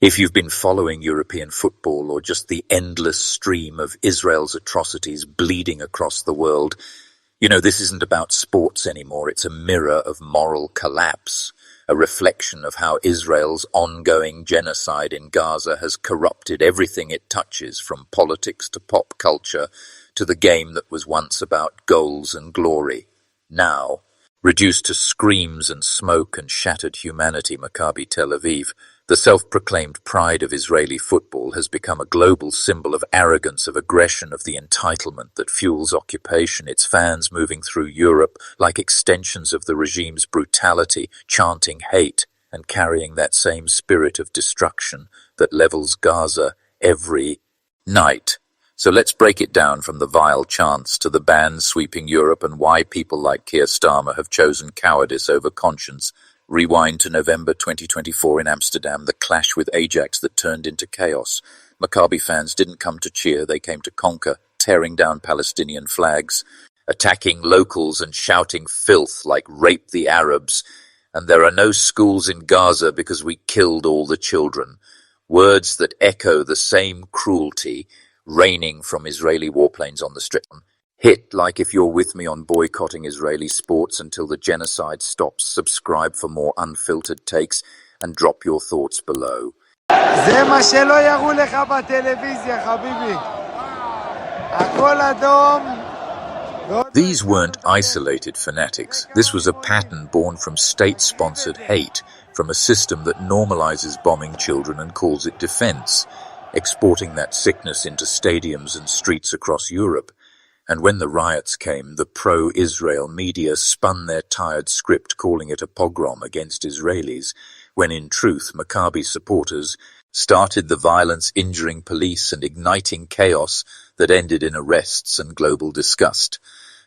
If you've been following European football or just the endless stream of Israel's atrocities bleeding across the world, you know this isn't about sports anymore. It's a mirror of moral collapse, a reflection of how Israel's ongoing genocide in Gaza has corrupted everything it touches, from politics to pop culture to the game that was once about goals and glory. Now, reduced to screams and smoke and shattered humanity, Maccabi Tel Aviv, the self-proclaimed pride of Israeli football, has become a global symbol of arrogance, of aggression, of the entitlement that fuels occupation, its fans moving through Europe like extensions of the regime's brutality, chanting hate and carrying that same spirit of destruction that levels Gaza every night. So let's break it down from the vile chants to the bans sweeping Europe and why people like Keir Starmer have chosen cowardice over conscience. Rewind to November 2024 in Amsterdam, the clash with Ajax that turned into chaos. Maccabi fans didn't come to cheer, they came to conquer, tearing down Palestinian flags, attacking locals and shouting filth like "rape the Arabs," and "there are no schools in Gaza because we killed all the children." Words that echo the same cruelty raining from Israeli warplanes on the strip. Hit like if you're with me on boycotting Israeli sports until the genocide stops. Subscribe for more unfiltered takes and drop your thoughts below. זה מה שלא יראו לך בטלוויזיה, חביבי. הכל אדום. These weren't isolated fanatics. This was a pattern born from state-sponsored hate, from a system that normalizes bombing children and calls it defense, exporting that sickness into stadiums and streets across Europe. And when the riots came, the pro-Israel media spun their tired script calling it a pogrom against Israelis, when in truth Maccabi supporters started the violence, injuring police and igniting chaos that ended in arrests and global disgust.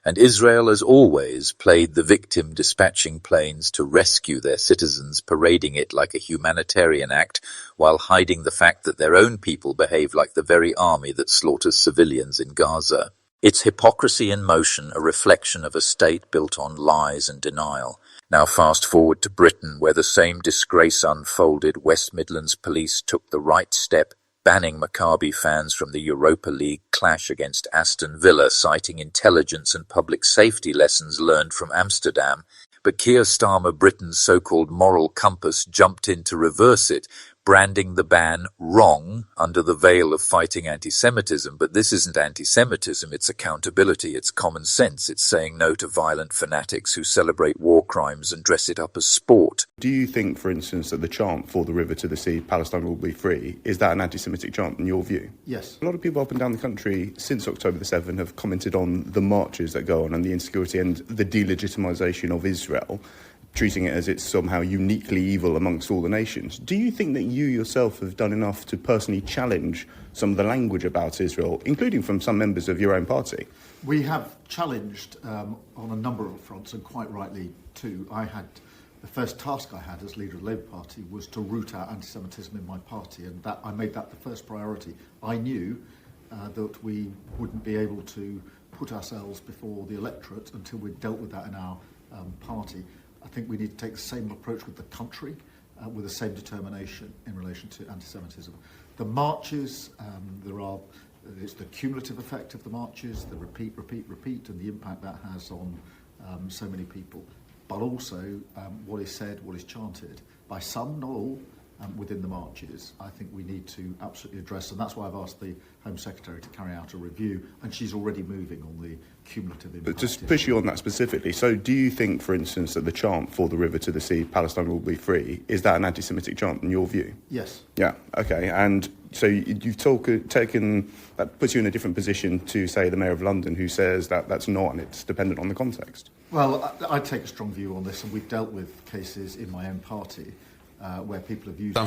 And Israel, as always, played the victim, dispatching planes to rescue their citizens, parading it like a humanitarian act, while hiding the fact that their own people behave like the very army that slaughters civilians in Gaza. It's hypocrisy in motion, a reflection of a state built on lies and denial. Now fast forward to Britain, where the same disgrace unfolded. West Midlands police took the right step, banning Maccabi fans from the Europa League clash against Aston Villa, citing intelligence and public safety lessons learned from Amsterdam. But Keir Starmer, Britain's so-called moral compass, jumped in to reverse it, branding the ban wrong under the veil of fighting anti-Semitism. But this isn't anti-Semitism, it's accountability, it's common sense, it's saying no to violent fanatics who celebrate war crimes and dress it up as sport. Do you think, for instance, that the chant "For the river to the sea, Palestine will be free," is that an anti-Semitic chant in your view? Yes. A lot of people up and down the country since October the 7th have commented on the marches that go on and the insecurity and the delegitimization of Israel, treating it as it's somehow uniquely evil amongst all the nations. Do you think that you yourself have done enough to personally challenge some of the language about Israel, including from some members of your own party? We have challenged on a number of fronts, and quite rightly too. The first task I had as leader of the Labour Party was to root out anti-Semitism in my party, and that I made that the first priority. I knew that we wouldn't be able to put ourselves before the electorate until we'd dealt with that in our party. I think we need to take the same approach with the country, with the same determination in relation to anti-Semitism. The marches, it's the cumulative effect of the marches, the repeat, and the impact that has on so many people. But also what is said, what is chanted by some, not all, within the marches, I think we need to absolutely address, and that's why I've asked the Home Secretary to carry out a review, and she's already moving on the cumulative impact. But just push you on that specifically. So do you think, for instance, that the chant "For the river to the sea, Palestine will be free," is that an anti-Semitic chant in your view? Yes. Yeah, okay. And so you've taken, that puts you in a different position to, say, the Mayor of London, who says that that's not, and it's dependent on the context. Well, I take a strong view on this, and we've dealt with cases in my own party where people have used...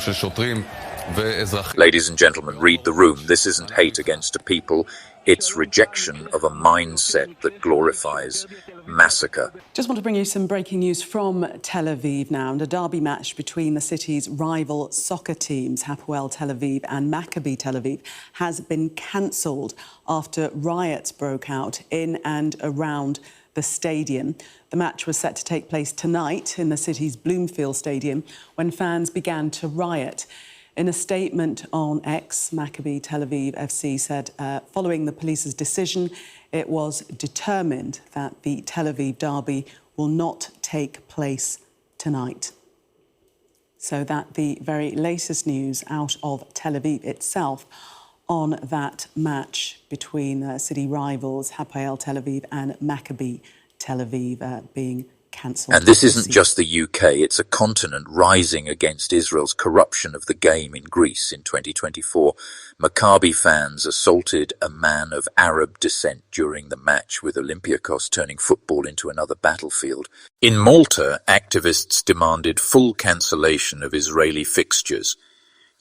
Ladies and gentlemen, read the room. This isn't hate against a people. It's rejection of a mindset that glorifies massacre. Just want to bring you some breaking news from Tel Aviv now. And a derby match between the city's rival soccer teams, Hapoel Tel Aviv and Maccabi Tel Aviv, has been cancelled after riots broke out in and around the stadium. The match was set to take place tonight in the city's Bloomfield Stadium when fans began to riot. In a statement on X, Maccabi Tel Aviv FC said, following the police's decision, it was determined that the Tel Aviv derby will not take place tonight. So that the very latest news out of Tel Aviv itself on that match between city rivals Hapoel Tel Aviv and Maccabi Tel Aviv being cancelled. And this isn't just the UK, it's a continent rising against Israel's corruption of the game in Greece in 2024. Maccabi fans assaulted a man of Arab descent during the match, with Olympiacos turning football into another battlefield. In Malta, activists demanded full cancellation of Israeli fixtures.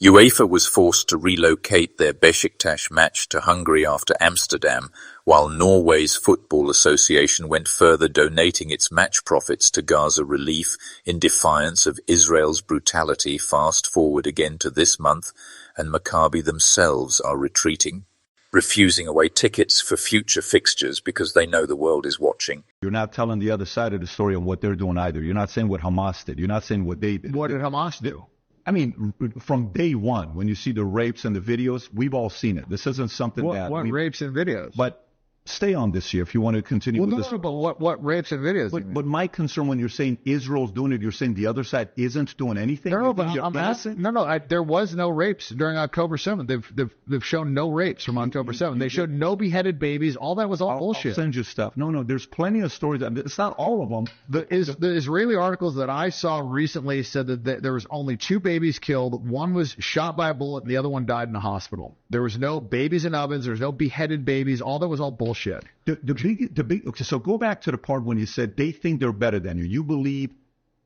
UEFA was forced to relocate their Besiktas match to Hungary after Amsterdam, while Norway's Football Association went further, donating its match profits to Gaza relief in defiance of Israel's brutality. Fast forward again to this month, and Maccabi themselves are retreating, refusing away tickets for future fixtures because they know the world is watching. You're not telling the other side of the story on what they're doing either. You're not saying what Hamas did. You're not saying what they did. What did Hamas do? I mean, from day one, when you see the rapes and the videos, we've all seen it. This isn't something What rapes and videos? But stay on this here if you want to continue with this. But what rapes and videos? But my concern when you're saying Israel's doing it, you're saying the other side isn't doing anything? No, but I'm asking. There was no rapes during October 7th. They've shown no rapes from October 7th. They showed no beheaded babies. All that was all bullshit. I'll send you stuff. No, there's plenty of stories. It's not all of them. The Israeli articles that I saw recently said that there was only 2 babies killed. One was shot by a bullet, and the other one died in a hospital. There was no babies in ovens. There was no beheaded babies. All that was all bullshit. Okay, so go back to the part when you said they think they're better than you. You believe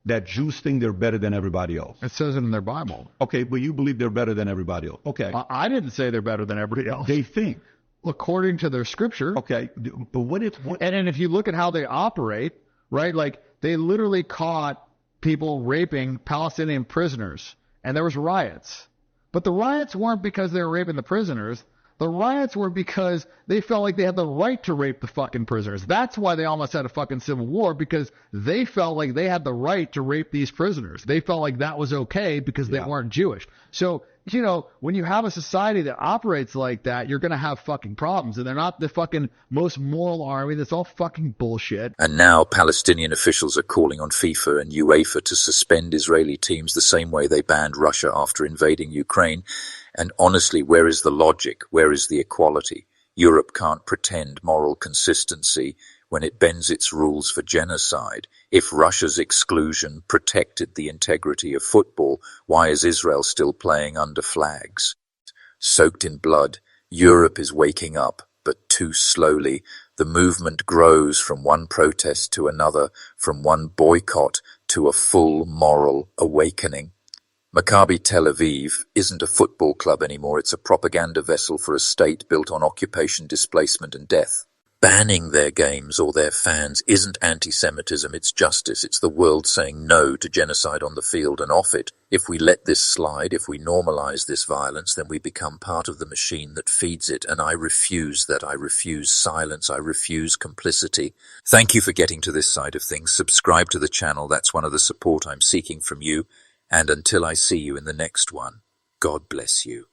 that Jews think they're better than everybody else. It says it in their Bible. Okay, but you believe they're better than everybody else. Okay. I didn't say they're better than everybody else. They think. According to their scripture. Okay, but what if... And if you look at how they operate, right, like they literally caught people raping Palestinian prisoners, and there was riots. But the riots weren't because they were raping the prisoners. The riots were because they felt like they had the right to rape the fucking prisoners. That's why they almost had a fucking civil war, because they felt like they had the right to rape these prisoners. They felt like that was okay because they weren't Jewish. So, you know, when you have a society that operates like that, you're going to have fucking problems. And they're not the fucking most moral army. That's all fucking bullshit. And now Palestinian officials are calling on FIFA and UEFA to suspend Israeli teams the same way they banned Russia after invading Ukraine. And honestly, where is the logic? Where is the equality? Europe can't pretend moral consistency when it bends its rules for genocide. If Russia's exclusion protected the integrity of football, why is Israel still playing under flags? Soaked in blood, Europe is waking up, but too slowly. The movement grows from one protest to another, from one boycott to a full moral awakening. Maccabi Tel Aviv isn't a football club anymore. It's a propaganda vessel for a state built on occupation, displacement, and death. Banning their games or their fans isn't anti-Semitism, it's justice. It's the world saying no to genocide on the field and off it. If we let this slide, if we normalize this violence, then we become part of the machine that feeds it. And I refuse that. I refuse silence. I refuse complicity. Thank you for getting to this side of things. Subscribe to the channel. That's one of the support I'm seeking from you. And until I see you in the next one, God bless you.